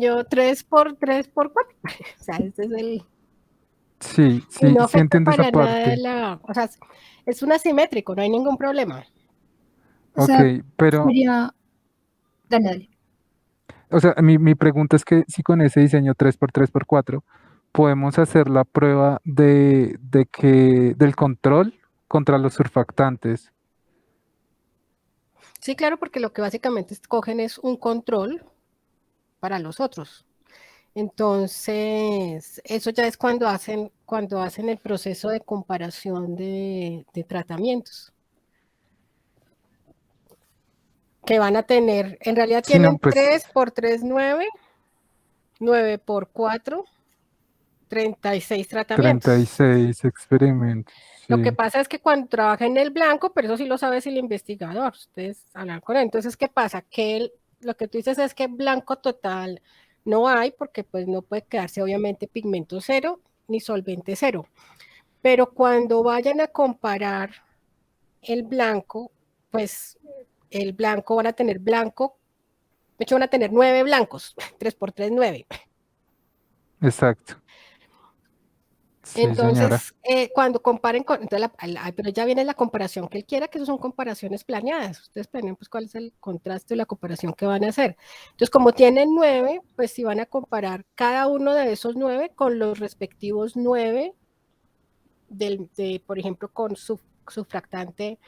diseño 3x3x4. O sea, este es el... Sí, Y sí, no sí afecta entiendo esa para nada parte. la... O sea, es un asimétrico, no hay ningún problema. O Ok, sea, pero, sería, dale, dale. o sea, mi pregunta es que si con ese diseño 3x3x4 podemos hacer la prueba del control contra los surfactantes. Sí, claro, porque lo que básicamente escogen es un control para los otros. Entonces, eso ya es cuando hacen el proceso de comparación de tratamientos, que van a tener, en realidad Si no, tienen pues 3x3 9, 9x4 36 tratamientos. 36 experimentos, Lo que sí. pasa es que cuando trabaja en el blanco, pero eso sí lo sabe el investigador, ustedes hablan con él. Entonces, ¿qué pasa? Lo que tú dices es que blanco total no hay, porque pues no puede quedarse obviamente pigmento cero ni solvente cero. Pero cuando vayan a comparar el blanco, pues el blanco van a tener blanco, de hecho van a tener 9 blancos, 3x3 9. Exacto. Sí, señora. Entonces, cuando comparen con, entonces pero ya viene la comparación que él quiera, que eso son comparaciones planeadas. Ustedes planean pues cuál es el contraste o la comparación que van a hacer. Entonces, como tienen 9, pues si van a comparar cada uno de esos 9 con los respectivos 9 por ejemplo, con su fractante,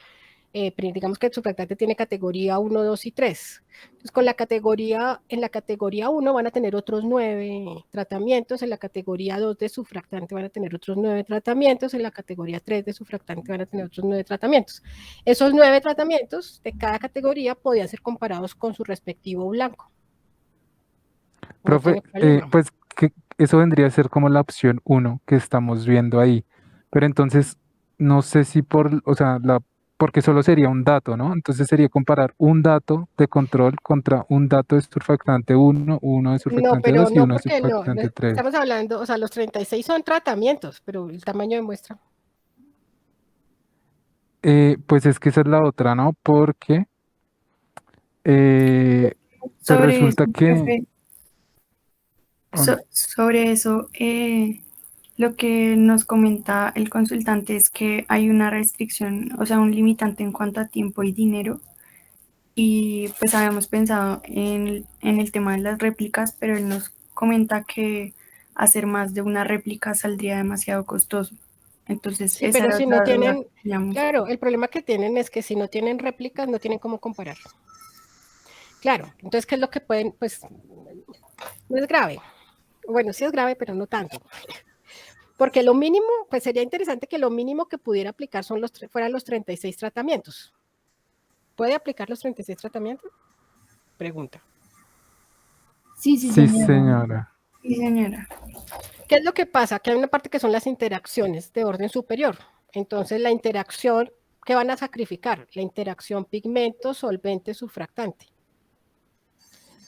digamos que el surfactante tiene categoría 1, 2 y 3. Entonces, en la categoría 1 van a tener otros 9 tratamientos, en la categoría 2 de surfactante van a tener otros 9 tratamientos, en la categoría 3 de surfactante van a tener otros 9 tratamientos. Esos 9 tratamientos de cada categoría podían ser comparados con su respectivo blanco. No Profe, tiene problema. pues que eso vendría a ser como la opción uno que estamos viendo ahí. Pero entonces, no sé si o sea, porque solo sería un dato, ¿no? Entonces sería comparar un dato de control contra un dato de surfactante uno de No, surfactante pero 2 y no uno de porque no surfactante 3. estamos hablando, o sea, los 36 son tratamientos, pero el tamaño de muestra. Pues es que esa es la otra, ¿no? Porque eh, pues Sobre eso, resulta que... profe, oh, no. sobre eso, lo que nos comenta el consultante es que hay una restricción, o sea, un limitante en cuanto a tiempo y dinero. Y pues habíamos pensado en el tema de las réplicas, pero él nos comenta que hacer más de una réplica saldría demasiado costoso. Entonces, Sí, esa pero era si no otra duda tienen, que teníamos. claro, el problema que tienen es que si no tienen réplicas, no tienen cómo comparar. Claro, entonces, ¿qué es lo que pueden? Pues no es grave. Bueno, sí es grave, pero no tanto. Porque lo mínimo, pues sería interesante que lo mínimo que pudiera aplicar fueran los 36 tratamientos. ¿Puede aplicar los 36 tratamientos? Pregunta. Sí, sí, Sí, señora. señora. Sí, señora. ¿Qué es lo que pasa? Que hay una parte que son las interacciones de orden superior. Entonces, la interacción, ¿qué van a sacrificar? La interacción pigmento, solvente, sufractante.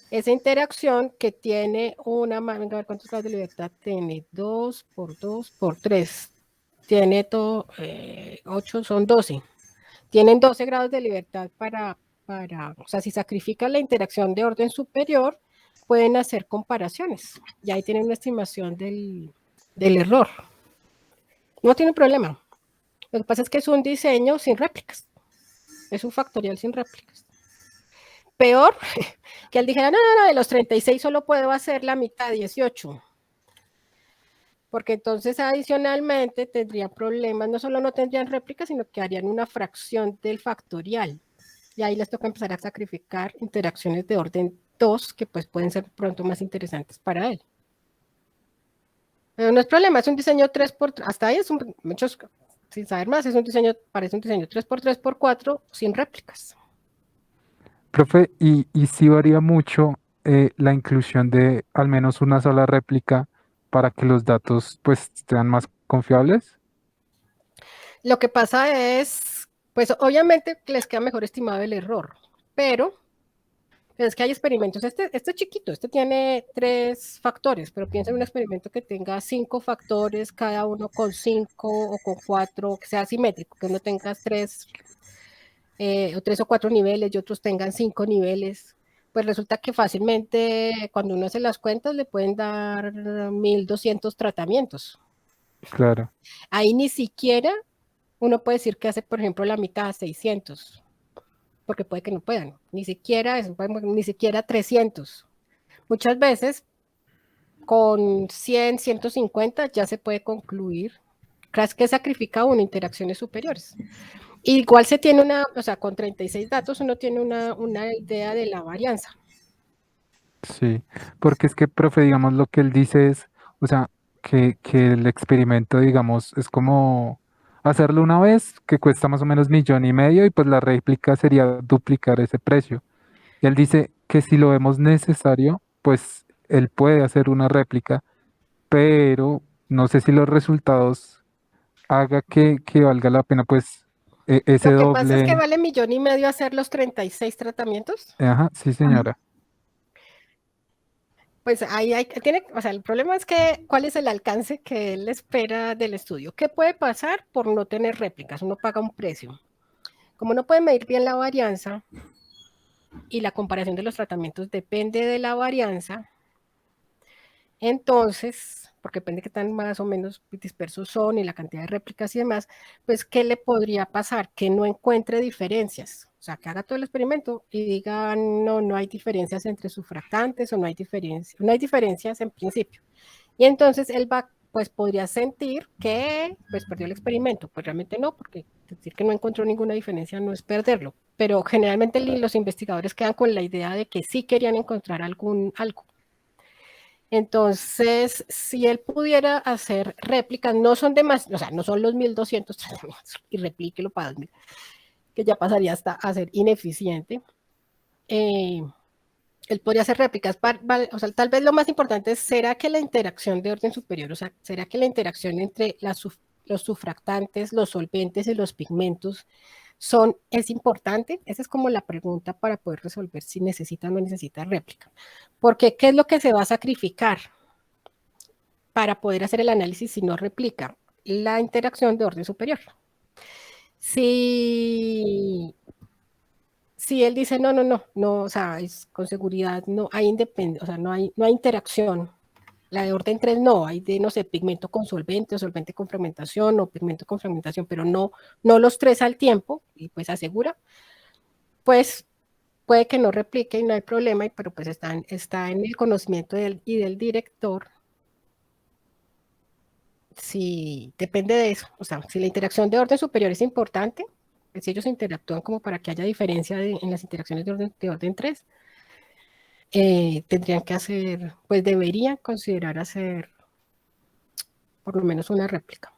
Esa interacción que tiene venga a ver cuántos grados de libertad tiene, 2 por 2 por 3, tiene todo, 8 son 12, tienen 12 grados de libertad o sea, si sacrifican la interacción de orden superior, pueden hacer comparaciones, y ahí tienen una estimación del error, no tiene problema, lo que pasa es que es un diseño sin réplicas, es un factorial sin réplicas. Peor que él dijera, no, no, no, de los 36 solo puedo hacer la mitad, 18. Porque entonces adicionalmente tendría problemas, no solo no tendrían réplicas, sino que harían una fracción del factorial. Y ahí les toca empezar a sacrificar interacciones de orden 2 que pues pueden ser pronto más interesantes para él. Pero no es problema, es un diseño 3x3, hasta ahí es muchos, sin saber más, parece un diseño 3x3x4 sin réplicas. Profe, y sí varía mucho la inclusión de al menos una sola réplica para que los datos pues sean más confiables. Lo que pasa es, pues obviamente les queda mejor estimado el error, pero es que hay experimentos, este es chiquito, este tiene 3 factores, pero piensa en un experimento que tenga 5 factores, cada uno con 5 o con 4, que sea simétrico, que uno tenga 3 o 3 o 4 niveles y otros tengan 5 niveles. pues resulta que fácilmente cuando uno hace las cuentas le pueden dar 1.200 tratamientos. Claro. Ahí ni siquiera uno puede decir que hace, por ejemplo, la mitad, 600, porque puede que no puedan, ni siquiera 300. Muchas veces con 100, 150 ya se puede concluir. ¿Crees que sacrifica uno interacciones superiores? Igual se tiene o sea, con 36 datos uno tiene una idea de la varianza. Sí, porque es que, profe, digamos, lo que él dice es, o sea, que el experimento, digamos, es como hacerlo una vez, que cuesta más o menos 1,5 millones, y pues la réplica sería duplicar ese precio. Y él dice que si lo vemos necesario, pues él puede hacer una réplica, pero no sé si los resultados haga que valga la pena, pues, ese Lo que pasa es que doble. vale 1,5 millones hacer los 36 tratamientos. Ajá, sí, señora. Pues ahí o sea, el problema es que cuál es el alcance que él espera del estudio. ¿Qué puede pasar por no tener réplicas? Uno paga un precio. Como no puede medir bien la varianza y la comparación de los tratamientos depende de la varianza, entonces, porque depende de qué tan más o menos dispersos son y la cantidad de réplicas y demás, pues, ¿qué le podría pasar? Que no encuentre diferencias. O sea, que haga todo el experimento y diga, no, no hay diferencias entre sufractantes o no hay diferencias en principio. Y entonces él va, pues podría sentir que pues perdió el experimento. Pues realmente no, porque decir que no encontró ninguna diferencia no es perderlo. Pero generalmente los investigadores quedan con la idea de que sí querían encontrar algo. Entonces, si él pudiera hacer réplicas, no son o sea, no son los 1.200 y replíquelo para 2.000, que ya pasaría hasta a ser ineficiente. Él podría hacer réplicas, o sea, tal vez lo más importante es, ¿será que la interacción de orden superior, o sea, será que la interacción entre los sufractantes, los solventes y los pigmentos es importante? Esa es como la pregunta para poder resolver si necesita o no necesita réplica. Porque, ¿qué es lo que se va a sacrificar para poder hacer el análisis si no replica? La interacción de orden superior. Si él dice, no, o sea, con seguridad no hay independencia, o sea, no hay interacción. La de orden 3 no, hay de, no sé, pigmento con solvente, o solvente con fragmentación, o pigmento con fragmentación, pero no los tres al tiempo, y pues asegura, pues puede que no replique y no hay problema, pero pues está en el conocimiento del director. Si depende de eso, o sea, si la interacción de orden superior es importante, pues si ellos interactúan como para que haya diferencia en las interacciones de orden 3, tendrían que hacer, pues deberían considerar hacer por lo menos una réplica.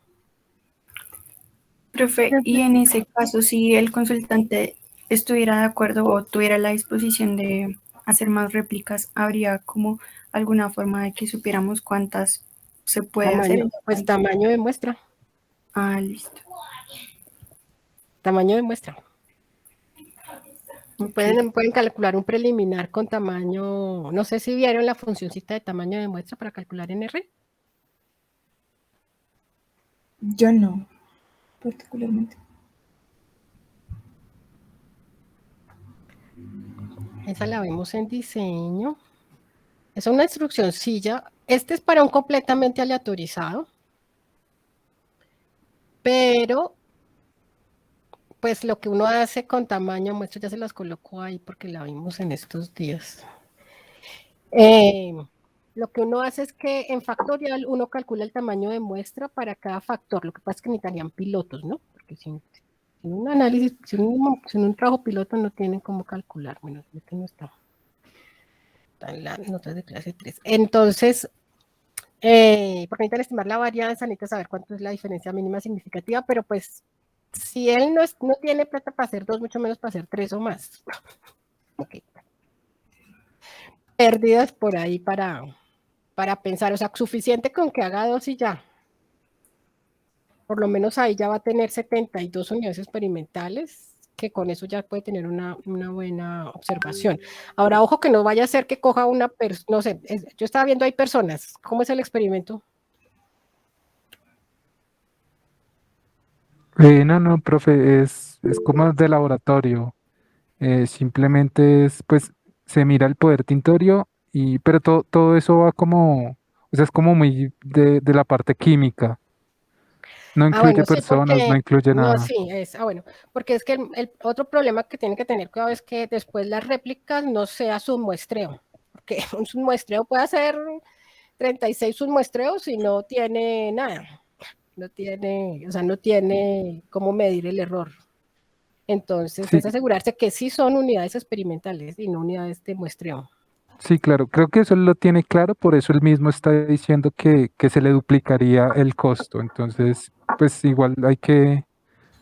Profe, y en ese caso, si el consultante estuviera de acuerdo o tuviera la disposición de hacer más réplicas, ¿habría como alguna forma de que supiéramos cuántas se puede hacer? Pues tamaño de muestra. Ah, listo. Tamaño de muestra. Pueden calcular un preliminar con tamaño, no sé si vieron la funcioncita de tamaño de muestra para calcular en R. Yo no, particularmente. Esa la vemos en diseño. Es una instruccioncilla. Este es para un completamente aleatorizado. Pero, pues lo que uno hace con tamaño de muestra, ya se las coloco ahí porque la vimos en estos días. Lo que uno hace es que en factorial uno calcula el tamaño de muestra para cada factor. Lo que pasa es que necesitarían pilotos, ¿no? Porque sin un análisis, sin un trabajo piloto no tienen cómo calcular. Bueno, este no está en las notas de clase 3. Entonces, porque necesitan estimar la varianza, necesitan saber cuánto es la diferencia mínima significativa, pero pues si él no tiene plata para hacer 2, mucho menos para hacer 3 o más. Okay. Pérdidas por ahí para pensar, o sea, suficiente con que haga 2 y ya. Por lo menos ahí ya va a tener 72 unidades experimentales, que con eso ya puede tener una buena observación. Ahora, ojo que no vaya a ser que coja una persona, no sé, yo estaba viendo hay personas, ¿cómo es el experimento? No, profe, es como de laboratorio. Simplemente es, pues, se mira el poder tintorio, pero todo eso va como, o sea, es como muy de la parte química. No incluye Bueno, sí, personas, no incluye no, nada. sí, bueno, porque es que el otro problema que tiene que tener cuidado es que después las réplicas no sea submuestreo, porque un submuestreo puede hacer 36 submuestreos y no tiene nada, o sea, no tiene cómo medir el error. Entonces, Sí, es asegurarse que sí son unidades experimentales y no unidades de muestreo. sí, claro, creo que eso lo tiene claro, por eso él mismo está diciendo que se le duplicaría el costo. Entonces, pues igual hay que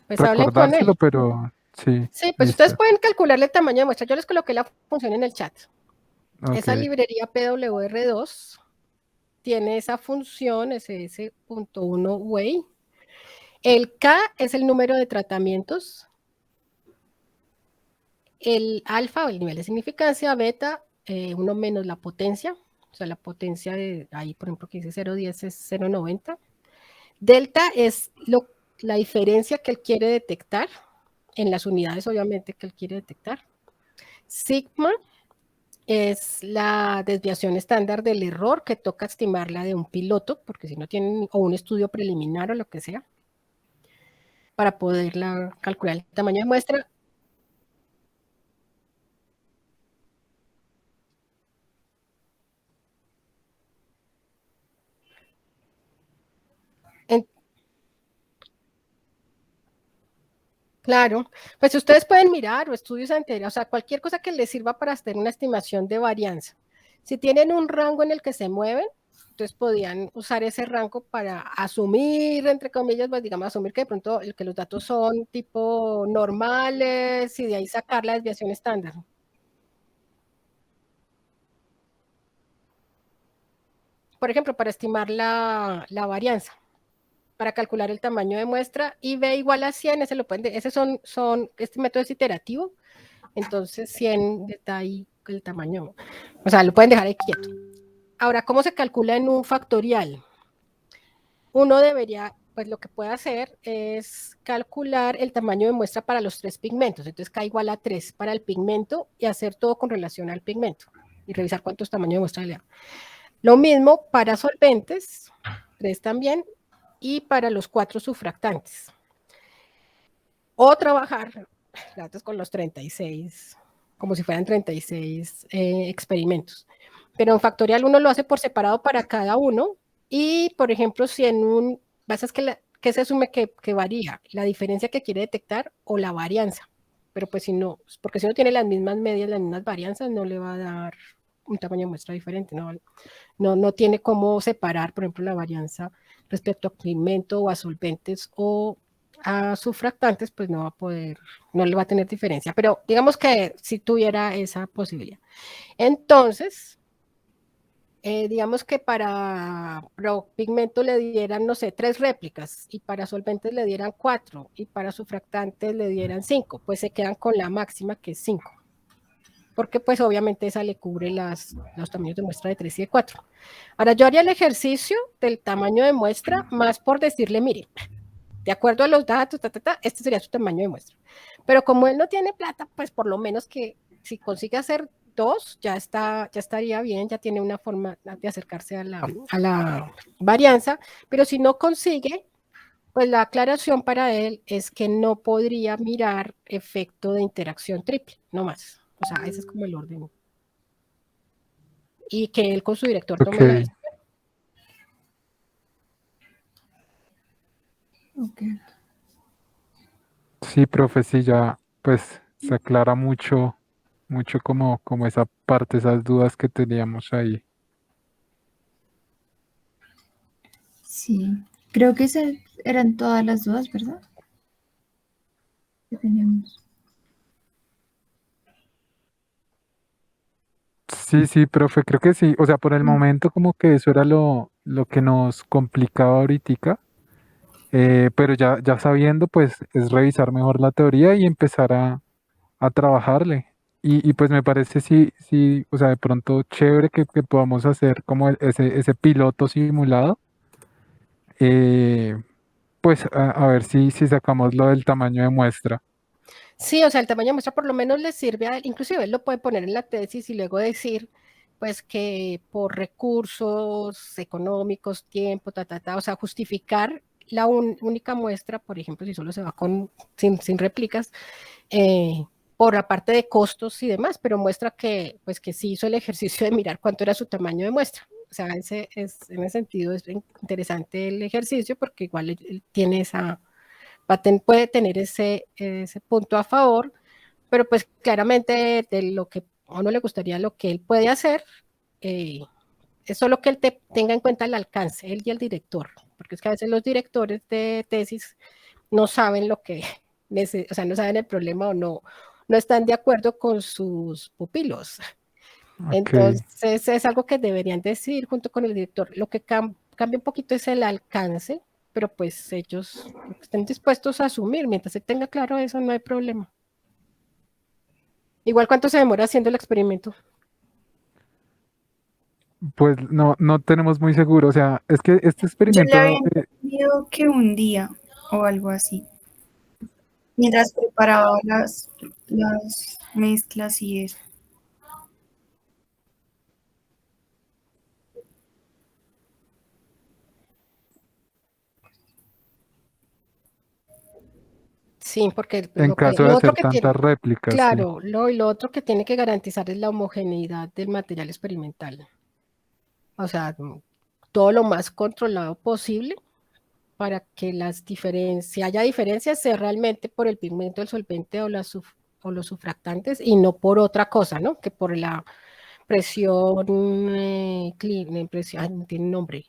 Pues hablen con recordárselo, él. pero sí, Sí, pues ustedes listo. pueden calcularle el tamaño de muestra. Yo les coloqué la función en el chat. Ok, Esa librería PWR2 tiene esa función ss.1way. El K es el número de tratamientos. El alfa o el nivel de significancia, beta, 1 menos la potencia. O sea, la potencia de ahí, por ejemplo, que dice 0,10 es 0,90. Delta es la diferencia que él quiere detectar en las unidades, obviamente, que él quiere detectar. Sigma es la desviación estándar del error que toca estimarla de un piloto, porque si no tienen o un estudio preliminar o lo que sea, para poderla calcular el tamaño de muestra. En, claro, pues ustedes pueden mirar o estudios anteriores, o sea, cualquier cosa que les sirva para hacer una estimación de varianza. Si tienen un rango en el que se mueven, entonces podían usar ese rango para asumir, entre comillas, pues digamos, asumir que de pronto que los datos son tipo normales y de ahí sacar la desviación estándar. Por ejemplo, para estimar la varianza, para calcular el tamaño de muestra, y B igual a 100, este método es iterativo, entonces 100 está ahí el tamaño, o sea, lo pueden dejar ahí quieto. Ahora, ¿cómo se calcula en un factorial? Uno debería, pues lo que puede hacer es calcular el tamaño de muestra para los 3 pigmentos, entonces K igual a 3 para el pigmento y hacer todo con relación al pigmento y revisar cuántos tamaños de muestra le da. Lo mismo para solventes, 3 también, y para los 4 surfactantes. O trabajar con los 36, como si fueran 36 experimentos. Pero en factorial uno lo hace por separado para cada uno. Y, por ejemplo, si en un, vas a que se asume que varía, la diferencia que quiere detectar o la varianza. Pero pues si no, porque si no tiene las mismas medias, las mismas varianzas, no le va a dar un tamaño de muestra diferente, no tiene cómo separar, por ejemplo, la varianza respecto a pigmento o a solventes o a surfactantes, pues no va a poder, no le va a tener diferencia. Pero digamos que si tuviera esa posibilidad. Entonces, digamos que para pigmento le dieran, no sé, 3 réplicas y para solventes le dieran 4 y para surfactantes le dieran 5, pues se quedan con la máxima que es 5. Porque pues obviamente esa le cubre los tamaños de muestra de 3 y de 4. Ahora yo haría el ejercicio del tamaño de muestra más por decirle, mire, de acuerdo a los datos, este sería su tamaño de muestra. Pero como él no tiene plata, pues por lo menos que si consigue hacer 2, ya estaría bien, ya tiene una forma de acercarse a la varianza, pero si no consigue, pues la aclaración para él es que no podría mirar efecto de interacción triple, no más. O sea, ese es como el orden. Y que él con su director tome la ok. decisión. Ok. Sí, profe, sí, ya pues se aclara mucho como esa parte, esas dudas que teníamos ahí. Sí. Creo que esas eran todas las dudas, ¿verdad? Que teníamos. Sí, sí, profe, creo que sí. O sea, por el momento como que eso era lo que nos complicaba ahorita. Pero ya sabiendo, pues es revisar mejor la teoría y empezar a trabajarle. Y pues me parece sí, sí, o sea, de pronto chévere que podamos hacer como ese piloto simulado. eh, pues a ver si sacamos lo del tamaño de muestra. Sí, o sea, el tamaño de muestra por lo menos le sirve a él, inclusive él lo puede poner en la tesis y luego decir, pues que por recursos económicos, tiempo, o sea, justificar la única muestra, por ejemplo, si solo se va sin réplicas, eh, por la parte de costos y demás, pero muestra que, pues que sí hizo el ejercicio de mirar cuánto era su tamaño de muestra. O sea, en ese sentido es interesante el ejercicio porque igual él tiene puede tener ese punto a favor, pero pues claramente de lo que a uno le gustaría, lo que él puede hacer, eh, es solo que él tenga en cuenta el alcance, él y el director, porque es que a veces los directores de tesis no saben lo que, o sea, no saben el problema o no están de acuerdo con sus pupilos. Ok, Entonces es algo que deberían decir junto con el director. Lo que cambia un poquito es el alcance, pero pues ellos estén dispuestos a asumir. Mientras se tenga claro eso, no hay problema. Igual cuánto se demora haciendo el experimento. pues no tenemos muy seguro. O sea, es que este Yo le había experimento, entendido que un día o algo así, mientras preparaba las mezclas y eso. Sí, porque en caso de lo otro hacer que tiene, tantas réplicas, sí. claro, y lo otro que tiene que garantizar es la homogeneidad del material experimental. O sea, todo lo más controlado posible para que si haya diferencias, sea realmente por el pigmento, el solvente o los sufractantes y no por otra cosa, ¿no? Que por la presión, ay, no tiene nombre,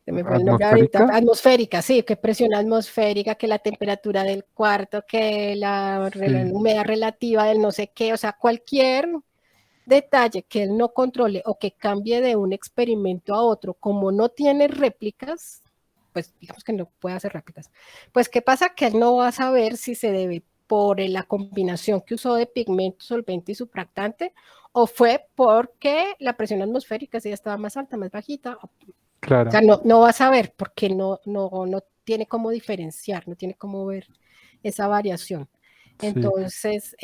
se me fue el nombre ahorita, ¿Atmosférica? atmosférica, sí, que presión atmosférica, que la temperatura del cuarto, que la Sí, humedad relativa del no sé qué, o sea, cualquier detalle que él no controle o que cambie de un experimento a otro, como no tiene réplicas, pues digamos que no puede hacer réplicas. Pues, ¿qué pasa? Que él no va a saber si se debe por la combinación que usó de pigmento, solvente y surfactante, o fue porque la presión atmosférica sí estaba más alta, más bajita. O claro, sea, no va a saber porque no tiene cómo diferenciar, no tiene cómo ver esa variación. sí. Entonces,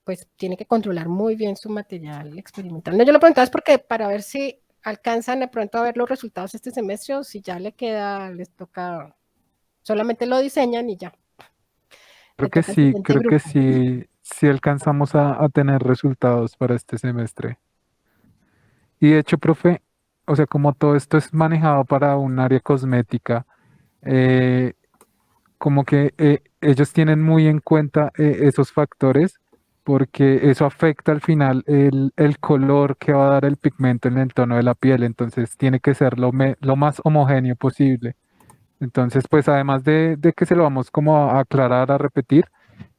pues tiene que controlar muy bien su material experimental. No, yo lo preguntaba es porque para ver si alcanzan de pronto a ver los resultados este semestre o si ya les toca, solamente lo diseñan y ya, le toca al siguiente Creo que grupo. sí, sí alcanzamos a tener resultados para este semestre. Y de hecho, profe, o sea, como todo esto es manejado para un área cosmética, eh, como que ellos tienen muy en cuenta esos factores porque eso afecta al final el color que va a dar el pigmento en el tono de la piel, entonces tiene que ser lo más homogéneo posible. Entonces, pues además de que se lo vamos como a aclarar, a repetir,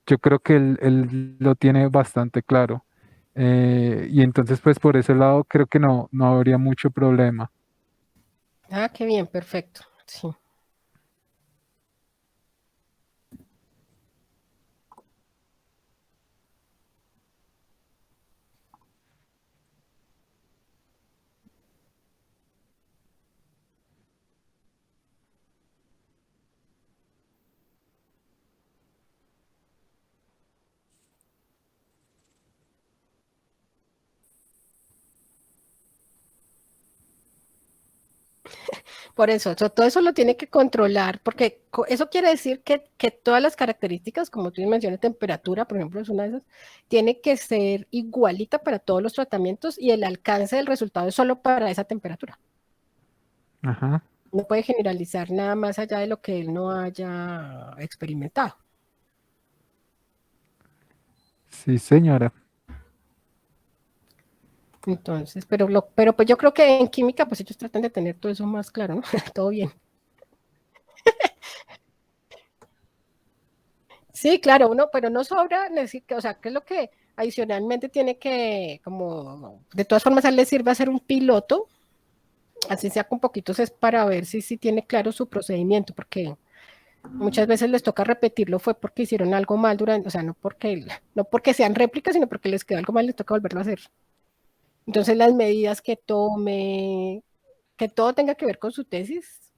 yo creo que él lo tiene bastante claro. Y entonces, pues por ese lado creo que no habría mucho problema. Ah, qué bien, perfecto. Sí. Por eso, todo eso lo tiene que controlar, porque eso quiere decir que todas las características, como tú mencionas, temperatura, por ejemplo, es una de esas, tiene que ser igualita para todos los tratamientos y el alcance del resultado es solo para esa temperatura. Ajá, No puede generalizar nada más allá de lo que él no haya experimentado. sí, señora. Entonces, pero pues yo creo que en química, pues ellos tratan de tener todo eso más claro, ¿no? Todo bien. Sí, claro, pero no sobra, o sea, ¿qué es lo que adicionalmente tiene que, como, de todas formas, a él le sirve hacer un piloto, así sea con poquitos, es para ver si tiene claro su procedimiento, porque muchas veces les toca repetirlo, fue porque hicieron algo mal durante, o sea, no porque sean réplicas, sino porque les quedó algo mal, les toca volverlo a hacer. Entonces, las medidas que tome, que todo tenga que ver con su tesis,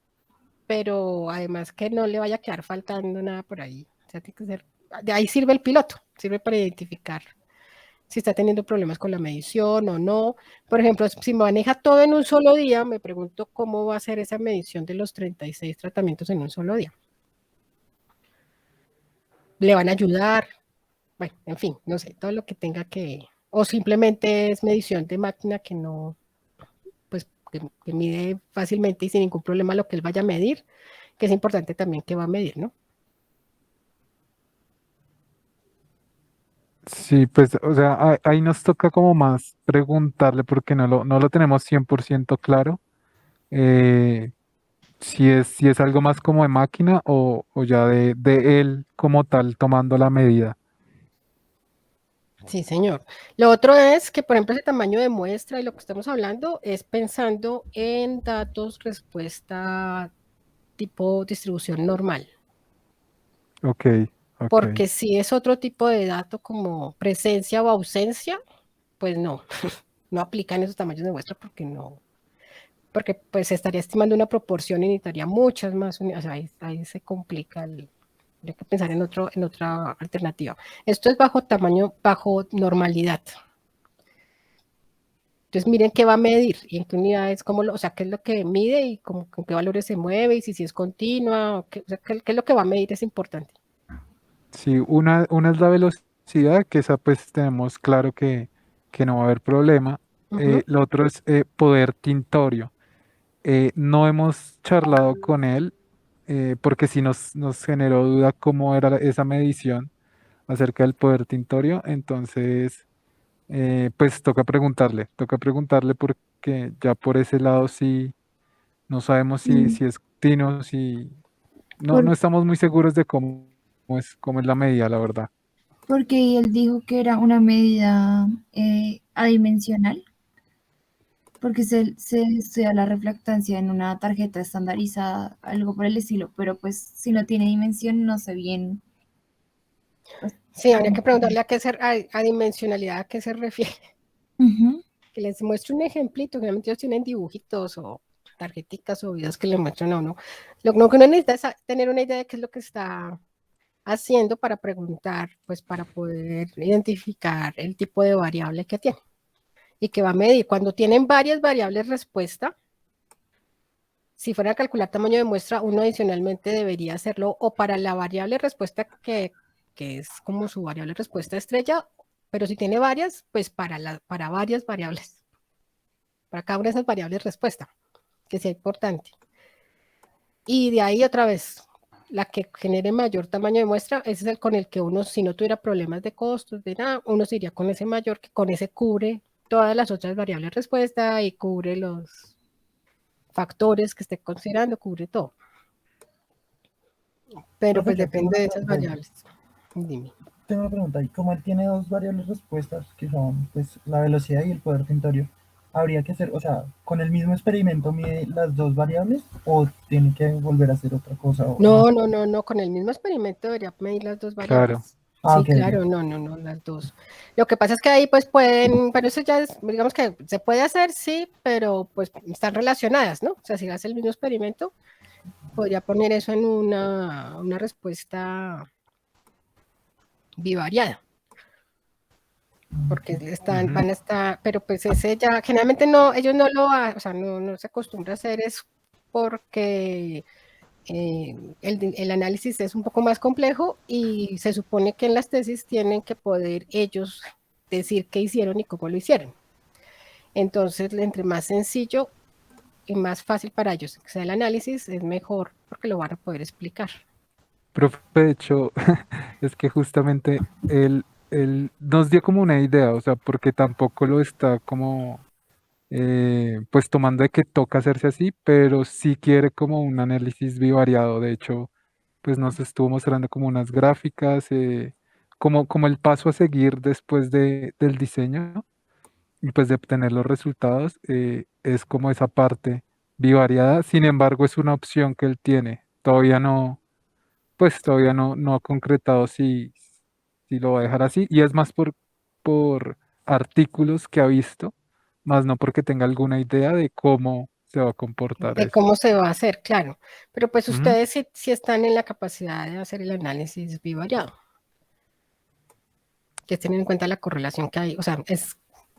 pero además que no le vaya a quedar faltando nada por ahí, o sea, tiene que ser de ahí sirve el piloto, sirve para identificar si está teniendo problemas con la medición o no. Por ejemplo, si maneja todo en un solo día, me pregunto cómo va a ser esa medición de los 36 tratamientos en un solo día. ¿Le van a ayudar? Bueno, en fin, no sé, todo lo que tenga que... O simplemente es medición de máquina que no, pues, que mide fácilmente y sin ningún problema lo que él vaya a medir, que es importante también que va a medir, ¿no? Sí, pues, o sea, ahí nos toca como más preguntarle porque no lo tenemos 100% claro. eh, si es algo más como de máquina o ya de él como tal tomando la medida. Sí, señor. Lo otro es que, por ejemplo, ese tamaño de muestra y lo que estamos hablando es pensando en datos respuesta tipo distribución normal, Ok, ok. porque si es otro tipo de dato como presencia o ausencia, pues no, no aplican esos tamaños de muestra porque no, porque pues se estaría estimando una proporción y necesitaría muchas más unidades, o sea, ahí se complica hay que pensar en otra alternativa. Esto es bajo tamaño, bajo normalidad. Entonces miren qué va a medir y en qué unidades, o sea, qué es lo que mide y con qué valores se mueve y si es continua, o sea, qué es lo que va a medir es importante. Sí, una es la velocidad, que esa pues tenemos claro que no va a haber problema. Ujú. Lo otro es poder tintorio. No hemos charlado con él porque sí nos generó duda cómo era esa medición acerca del poder tintorio. Entonces, pues toca preguntarle porque ya por ese lado sí no sabemos Mm, si es continuo, si no por- estamos muy seguros de cómo es la medida, la verdad. porque él dijo que era una medida adimensional, porque se estudia la reflectancia en una tarjeta estandarizada, algo por el estilo, pero pues si no tiene dimensión, no sé bien pues, Sí, habría que cómo. preguntarle a dimensionalidad a qué se refiere. Ujú. Que les muestre un ejemplito, generalmente ellos tienen dibujitos o tarjeticas o videos que le muestran a uno. Lo que uno necesita es tener una idea de qué es lo que está haciendo para preguntar, pues para poder identificar el tipo de variable que tiene y que va a medir. Cuando tienen varias variables respuesta, si fuera a calcular tamaño de muestra, uno adicionalmente debería hacerlo o para la variable respuesta que es como su variable respuesta estrella, pero si tiene varias, pues para varias variables, para cada una de esas variables respuesta, que sea importante. Y de ahí otra vez, la que genere mayor tamaño de muestra, ese es el con el que uno, si no tuviera problemas de costos, de nada, uno se iría con ese mayor, que con ese cubre todas las otras variables respuesta y cubre los factores que esté considerando, cubre todo. Pero Profe, pues yo tengo depende una de esas pregunta ahí. variables. Dime. Tengo una pregunta. Y como él tiene dos variables respuestas, que son pues la velocidad y el poder tintorio, habría que hacer, o sea, con el mismo experimento mide las dos variables o tiene que volver a hacer otra cosa o no. No, con el mismo experimento debería medir las dos Claro. variables. Ah, Sí, ok, claro, ok. no, las dos. Lo que pasa es que ahí pues pueden, pero eso ya es, digamos que se puede hacer, sí, pero pues están relacionadas, ¿no? O sea, si hace el mismo experimento, podría poner eso en una respuesta bivariada, porque Ujú. van a estar, pero pues ese ya, generalmente no, ellos no lo hacen, o sea, no se acostumbra a hacer eso porque el análisis es un poco más complejo y se supone que en las tesis tienen que poder ellos decir qué hicieron y cómo lo hicieron. Entonces, entre más sencillo y más fácil para ellos que sea el análisis, es mejor porque lo van a poder explicar. Profe, de hecho, es que justamente él nos dio como una idea, o sea, porque tampoco lo está como, pues tomando de que toca hacerse así, pero sí quiere como un análisis bivariado. De hecho, pues nos estuvo mostrando como unas gráficas, como el paso a seguir después del diseño y pues de obtener los resultados, es como esa parte bivariada. Sin embargo, es una opción que él tiene. Todavía no ha concretado si lo va a dejar así. Y es más por artículos que ha visto, más no porque tenga alguna idea de cómo se va a comportar De eso. cómo se va a hacer, claro. Pero pues Ujú. ustedes sí están en la capacidad de hacer el análisis bivariado. que tener en cuenta la correlación que hay. O sea,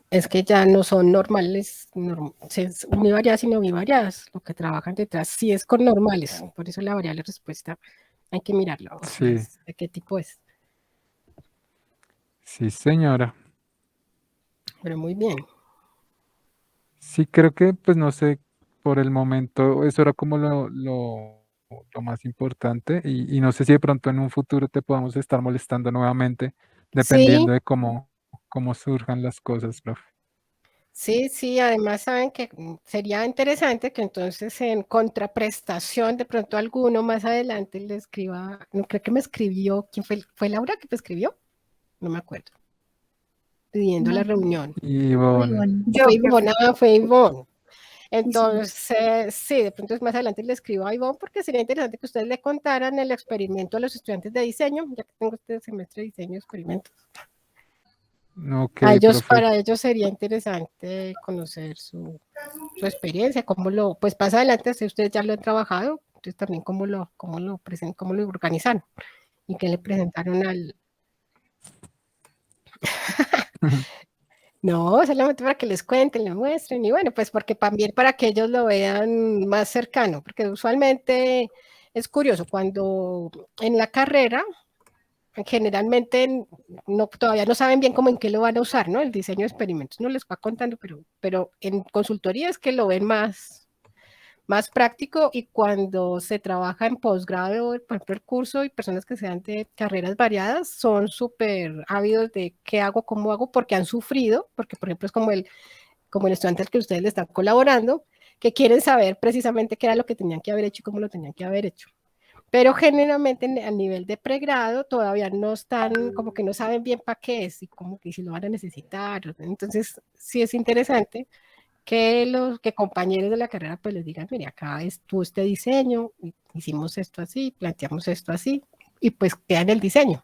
es que ya no son normales, univariadas y no bivariadas. Lo que trabajan detrás sí es con normales. Por eso la variable respuesta hay que mirarlo. O sea, Sí, ¿de qué tipo es? sí, señora. Pero muy bien. Sí, creo que, pues no sé, por el momento eso era como lo más importante y no sé si de pronto en un futuro te podamos estar molestando nuevamente, Sí, dependiendo de cómo surjan las cosas, profe. sí, sí, además saben que sería interesante que entonces en contraprestación de pronto alguno más adelante le escriba, no creo que me escribió, ¿quién fue? ¿Fue Laura que me escribió? No me acuerdo, pidiendo la No, reunión. Y muy bueno, bueno. Yo, Fue profe. Ivonne, fue Ivonne. Sí, sí. Entonces, sí, de pronto más adelante le escribo a Ivonne porque sería interesante que ustedes le contaran el experimento a los estudiantes de diseño, ya que tengo este semestre de diseño de experimentos. ok, A ellos, profe. para ellos sería interesante conocer su experiencia, cómo lo, pues más adelante, si ustedes ya lo han trabajado, entonces también cómo lo organizaron y qué le presentaron al... No, solamente para que les cuenten, les muestren, y bueno, pues porque también para que ellos lo vean más cercano, porque usualmente es curioso, cuando en la carrera, generalmente no, todavía no saben bien cómo en qué lo van a usar, ¿no? El diseño de experimentos no les va contando, pero en consultoría es que lo ven más práctico y cuando se trabaja en posgrado, por ejemplo, el curso y personas que sean de carreras variadas son súper ávidos de qué hago, cómo hago, porque han sufrido, porque por ejemplo es como el estudiante al que ustedes le están colaborando, que quieren saber precisamente qué era lo que tenían que haber hecho y cómo lo tenían que haber hecho. Pero generalmente a nivel de pregrado todavía no están, como que no saben bien para qué es y como que si lo van a necesitar. Entonces sí es interesante que los que compañeros de la carrera pues les digan, mire, acá estuvo este diseño, hicimos esto así, planteamos esto así, y pues quedan el diseño.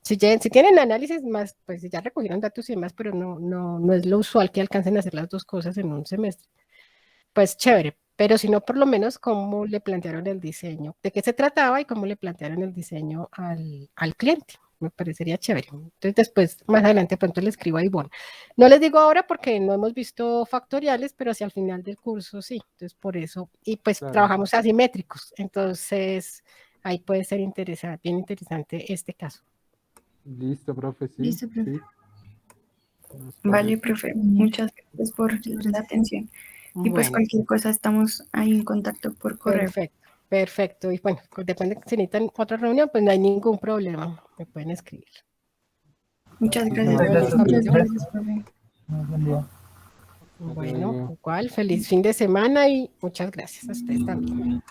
Si tienen análisis más, pues ya recogieron datos y demás, pero no es lo usual que alcancen a hacer las dos cosas en un semestre. Pues chévere, pero si no, por lo menos cómo le plantearon el diseño, de qué se trataba y cómo le plantearon el diseño al cliente. Me parecería chévere. Entonces después, más adelante, pronto le escribo a Ivonne. No les digo ahora porque no hemos visto factoriales, pero hacia el final del curso sí. Entonces por eso, y pues Claro. trabajamos asimétricos. Entonces ahí puede ser interesante, bien interesante este caso. Listo, profe, sí, Listo, profe. sí. Nos Vale, parece. profe. Genial. Muchas gracias por Muchas la gracias. atención. Y pues Bueno, cualquier cosa estamos ahí en contacto por correo. perfecto, perfecto. Y bueno, depende si necesitan otra reunión, pues no hay ningún problema. Me pueden escribir. Muchas gracias. Muchas Bueno, gracias, listo, Muchas Camilo. profe. gracias, profe. Buen día. Bueno, luego. igual, feliz fin de semana y muchas gracias a ustedes también.